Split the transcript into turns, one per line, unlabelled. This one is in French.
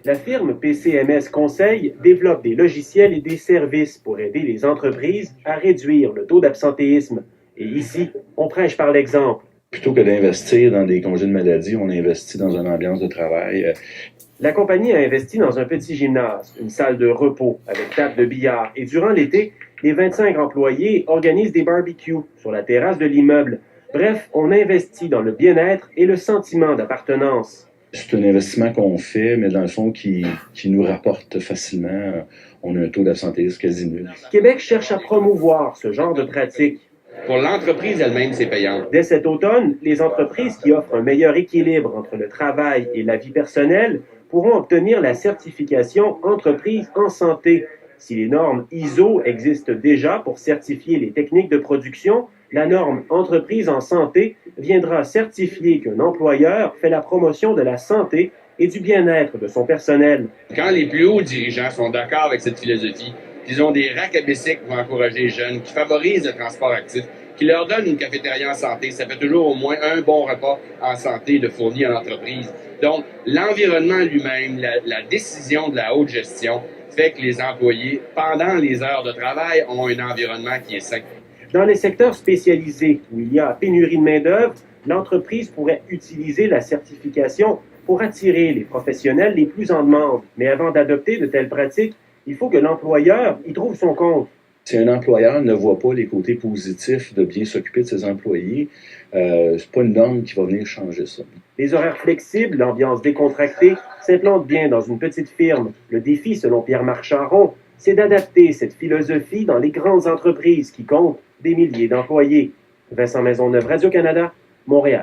La firme PCMS Conseil développe des logiciels et des services pour aider les entreprises à réduire le taux d'absentéisme. Et ici, on prêche par l'exemple.
Plutôt que d'investir dans des congés de maladie, on investit dans une ambiance de travail.
La compagnie a investi dans un petit gymnase, une salle de repos avec table de billard. Et durant l'été, les 25 employés organisent des barbecues sur la terrasse de l'immeuble. Bref, on investit dans le bien-être et le sentiment d'appartenance.
C'est un investissement qu'on fait, mais dans le fond, qui nous rapporte facilement. On a un taux d'absentéisme quasi nul.
Québec cherche à promouvoir ce genre de pratique.
Pour l'entreprise elle-même, c'est payant.
Dès cet automne, les entreprises qui offrent un meilleur équilibre entre le travail et la vie personnelle pourront obtenir la certification Entreprise en santé. Si les normes ISO existent déjà pour certifier les techniques de production, la norme Entreprise en santé viendra certifier qu'un employeur fait la promotion de la santé et du bien-être de son personnel.
Quand les plus hauts dirigeants sont d'accord avec cette philosophie, qu'ils ont des racks à bicycles pour encourager les jeunes, qui favorisent le transport actif, qui leur donnent une cafétéria en santé, ça fait toujours au moins un bon repas en santé de fourni à l'entreprise. Donc, l'environnement lui-même, la décision de la haute gestion fait que les employés, pendant les heures de travail, ont un environnement qui est sain.
Dans les secteurs spécialisés où il y a pénurie de main-d'œuvre, l'entreprise pourrait utiliser la certification pour attirer les professionnels les plus en demande. Mais avant d'adopter de telles pratiques, il faut que l'employeur y trouve son compte.
Si un employeur ne voit pas les côtés positifs de bien s'occuper de ses employés, c'est pas une norme qui va venir changer ça.
Les horaires flexibles, l'ambiance décontractée s'implantent bien dans une petite firme. Le défi, selon Pierre-Marc Charon, c'est d'adapter cette philosophie dans les grandes entreprises qui comptent des milliers d'employés. Vincent Maisonneuve, Radio-Canada, Montréal.